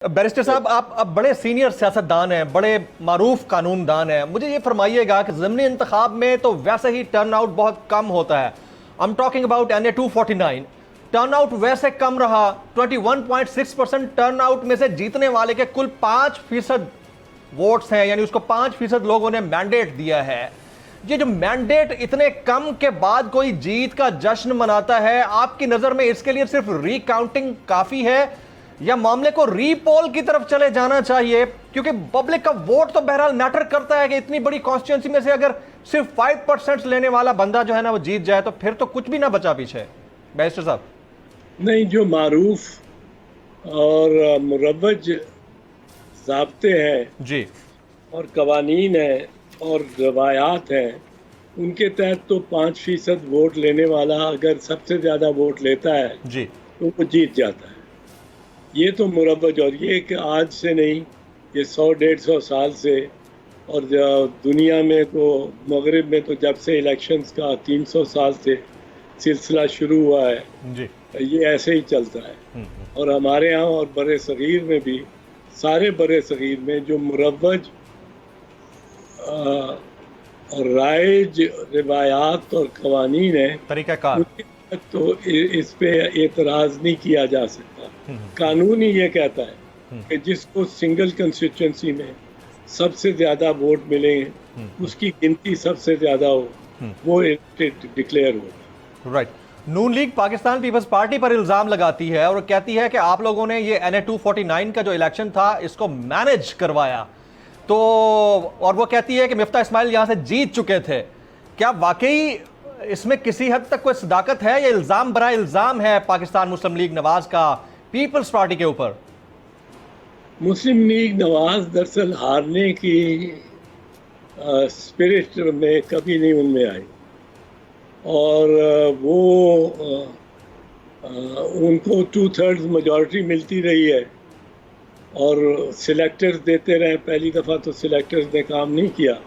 Barrister साहब, आप अब बड़े सीनियर सियासतदान हैं, बड़े मारूफ कानूनदान हैं। मुझे ये फरमाइएगा कि ज़मीनी इंतखाब में तो वैसे ही टर्न आउट बहुत कम होता है। I am talking about NA 249। Turn out वैसे कम रहा। 21.6% टर्न आउट में से जीतने वाले के कुल 5% वोट्स हैं, यानी उसको 5% लोगों ने मैंडेट दिया है। ये जो मैंडेट इतने कम के बाद कोई जीत का जश्न मनाता है, आपकी नज़र में इसके लिए सिर्फ रिकाउंटिंग काफ़ी है या मामले को रीपोल की तरफ चले जाना चाहिए? क्योंकि पब्लिक का वोट तो बहरहाल मैटर करता है कि इतनी बड़ी कॉन्स्टिट्यूंसी में से अगर सिर्फ 5% लेने वाला बंदा जो है ना वो जीत जाए तो फिर तो कुछ भी ना बचा पीछे। बैरिस्टर साहब, नहीं, जो मारूफ और मुरव्वज ज़ाब्ते हैं जी और कवानीन हैं और रवायात हैं, उनके तहत तो 5% वोट लेने वाला अगर सबसे ज़्यादा वोट लेता है जी तो वो जीत जाता है। ये तो मुरव्वज, और ये कि आज से नहीं, ये 100-150 साल से, और दुनिया में तो मगरिब में तो जब से इलेक्शंस का 300 साल से सिलसिला शुरू हुआ है जी ये ऐसे ही चलता है। और हमारे यहाँ और बरे सगीर में भी, सारे बरे सगीर में जो मुरव्वज और राइज रिवायात और कवानीन है, तरीक़ाकार, तो इस पे एतराज़ नहीं किया जा सकता। कानून ही ये कहता है कि जिसको सिंगल कंस्टिट्यूंसी में सबसे ज़्यादा वोट मिले, उसकी गिनती सबसे ज़्यादा हो, वो डिक्लेयर होगा। राइट। नून लीग पाकिस्तान पीपल्स पार्टी पर इल्ज़ाम लगाती है और कहती है कि आप लोगों ने ये NA 249 का जो इलेक्शन था इसको मैनेज करवाया, तो और वो कहती है कि मिफ्ता इस्माइल यहाँ से जीत चुके थे। क्या वाकई इसमें किसी हद तक कोई सदाकत है? ये इल्ज़ाम बरा इल्ज़ाम है पाकिस्तान मुस्लिम लीग नवाज का पीपल्स पार्टी के ऊपर। मुस्लिम लीग नवाज दरअसल हारने की स्पिरिट में कभी नहीं उनमें आई, और वो उनको 2/3 मेजॉरिटी मिलती रही है और सिलेक्टर्स देते रहे। पहली दफ़ा तो सिलेक्टर्स ने काम नहीं किया।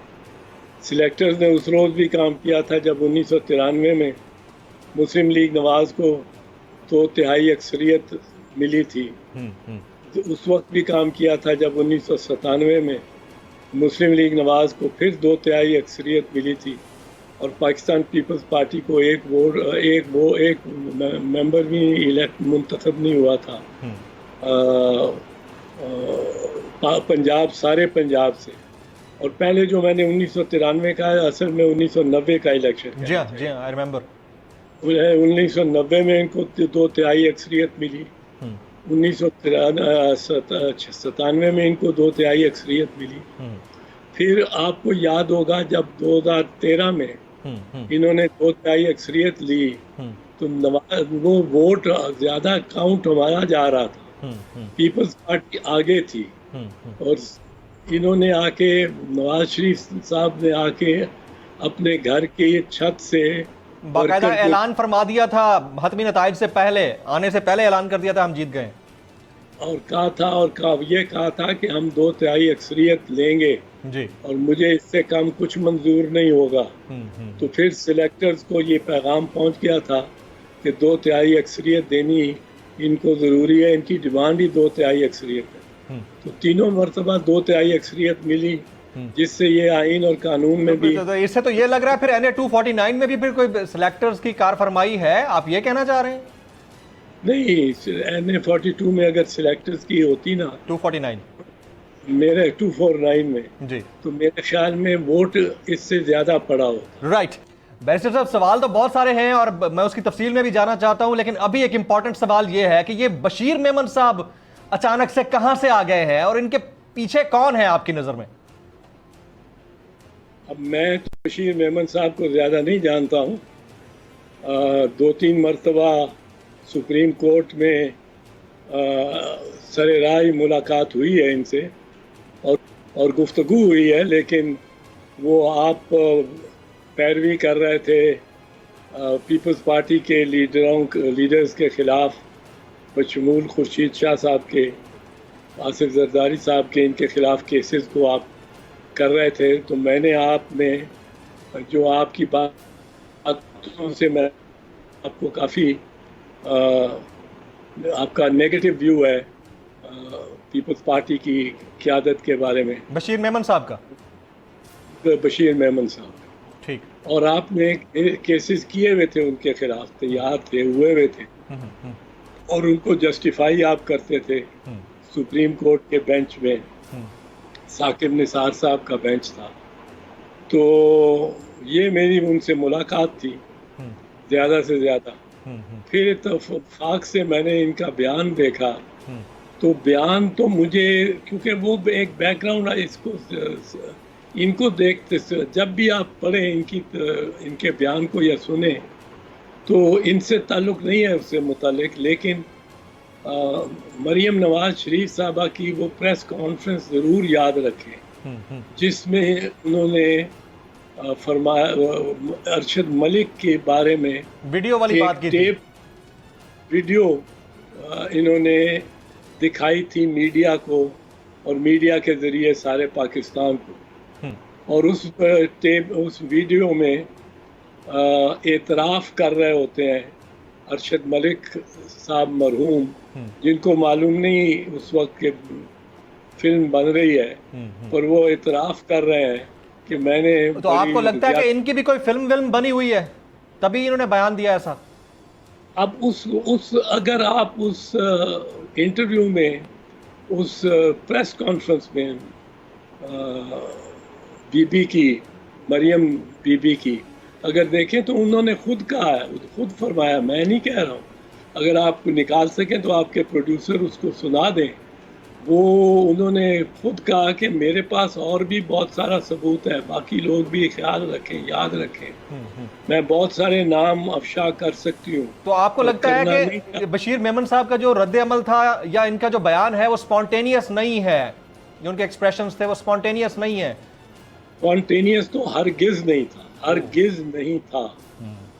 सिलेक्टर्स ने उस रोज़ भी काम किया था जब 1993 में मुस्लिम लीग नवाज को 2/3 अक्सरियत मिली थी। तो उस वक्त भी काम किया था जब 1997 में मुस्लिम लीग नवाज को फिर 2/3 अक्सरियत मिली थी, और पाकिस्तान पीपल्स पार्टी को एक मेंबर भी मुंतखब नहीं हुआ था पंजाब, सारे पंजाब से। और पहले जो मैंने 1993 का है, असल में 1990 का इलेक्शन। जी हाँ, आई रिमेंबर। 1990 में इनको 2/3 अक्सरियत मिली, 1997 में इनको 2/3 अक्सरियत मिली। फिर आपको याद होगा जब 2013 में इन्होंने 2/3 अक्सरियत ली, तो वो वोट ज़्यादा काउंट हमारा जा रहा था, पीपल्स पार्टी आगे थी, और इन्होंने आके, नवाज शरीफ साहब ने आके अपने घर के छत से बाकायदा ऐलान फरमा दिया था, हतमी नताइज से पहले, आने से पहले ऐलान कर दिया था हम जीत गए, और ये कहा था कि हम 2/3 अक्सरियत लेंगे जी, और मुझे इससे कम कुछ मंजूर नहीं होगा। तो फिर सिलेक्टर्स को ये पैगाम पहुंच गया था कि 2/3 अक्सरियत देनी इनको ज़रूरी है, इनकी डिमांड ही 2/3 अक्सरियत है। तो तीनों मरतबा 2/3 अक्सरियत मिली, जिससे ये आइन और कानून में भी। तो इससे तो ये लग रहा है फिर NA 249 में भी फिर कोई सिलेक्टर्स की कार फरमाई है, आप ये कहना चाह रहे हैं? नहीं, NA 42 में अगर सिलेक्टर्स की होती ना, 249 मेरे 249 में जी, तो मेरे ख्याल में वोट इससे ज्यादा पड़ा होता। राइट। बैरिस्टर साहब, सवाल तो बहुत सारे हैं और मैं उसकी तफसील में भी जाना चाहता हूं, लेकिन अभी एक इंपॉर्टेंट सवाल ये है कि ये बशीर मेमन साहब अचानक से कहां से आ गए हैं और इनके पीछे कौन है आपकी नजर में? अब मैं तो बशीर मेमन साहब को ज़्यादा नहीं जानता हूँ। 2-3 मरतबा सुप्रीम कोर्ट में सरेराह मुलाकात हुई है इनसे, और गुफ्तगू हुई है, लेकिन वो आप पैरवी कर रहे थे पीपल्स पार्टी के लीडर्स के ख़िलाफ़, बशमूल खुर्शीद शाह साहब के, आसिफ जरदारी साहब के, इनके ख़िलाफ़ केसेस को आप कर रहे थे। तो मैंने आप में जो आपकी बातों से मैं आपको काफ़ी आपका नेगेटिव व्यू है पीपल्स पार्टी की क़यादत के बारे में, बशीर मेमन साहब का। बशीर मेमन साहब, ठीक। और आपने केसेस किए हुए थे उनके खिलाफ, तैयार थे, हुए हुए थे, और उनको जस्टिफाई आप करते थे सुप्रीम कोर्ट के बेंच में। साकिब निसार साहब का बेंच था। तो ये मेरी उनसे मुलाकात थी ज़्यादा से ज़्यादा। फिर इत्तेफाक से मैंने इनका बयान देखा, तो बयान तो मुझे, क्योंकि वो एक बैकग्राउंड है, इनको देखते जब भी आप पढ़ें इनके बयान को या सुने, तो इनसे ताल्लुक़ नहीं है उससे मुतालिक, लेकिन मरियम नवाज शरीफ साहबा की वो प्रेस कॉन्फ्रेंस ज़रूर याद रखें जिसमें उन्होंने फरमाया, अरशद मलिक के बारे में वीडियो वाली बात की थी। वीडियो इन्होंने दिखाई थी मीडिया को, और मीडिया के ज़रिए सारे पाकिस्तान को, और उस वीडियो में एतराफ़ कर रहे होते हैं अरशद मलिक साहब मरहूम, जिनको मालूम नहीं उस वक्त के फिल्म बन रही है, पर वो एतराफ़ कर रहे हैं कि मैंने। तो आपको लगता है कि इनकी भी कोई फिल्म बनी हुई है, तभी इन्होंने बयान दिया ऐसा? अब अगर आप उस इंटरव्यू में, उस प्रेस कॉन्फ्रेंस में बीबी की, मरियम बीबी की अगर देखें, तो उन्होंने खुद कहा है, खुद फरमाया, मैं नहीं कह रहा हूँ। अगर आप निकाल सकें तो आपके प्रोड्यूसर उसको सुना दें। वो उन्होंने खुद कहा कि मेरे पास और भी बहुत सारा सबूत है, बाकी लोग भी ख्याल रखें, याद रखें। मैं बहुत सारे नाम अफशा कर सकती हूँ। तो आपको लगता है कि बशीर मेमन साहब का जो रद्द अमल था या इनका जो बयान है वो स्पॉन्टेनियस नहीं है, जो उनके एक्सप्रेशंस थे वो स्पॉन्टेनियस नहीं है? स्पॉन्टेनियस तो हरगिज नहीं था, हरगिज नहीं था,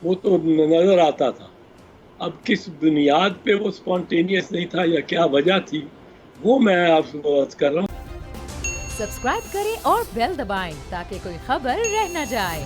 वो तो नजर आता था। अब किस बुनियाद पे वो स्पॉन्टेनियस नहीं था या क्या वजह थी, वो मैं आपको अर्ज कर रहा हूँ। सब्सक्राइब करें और बेल दबाएं ताकि कोई खबर रह न जाए।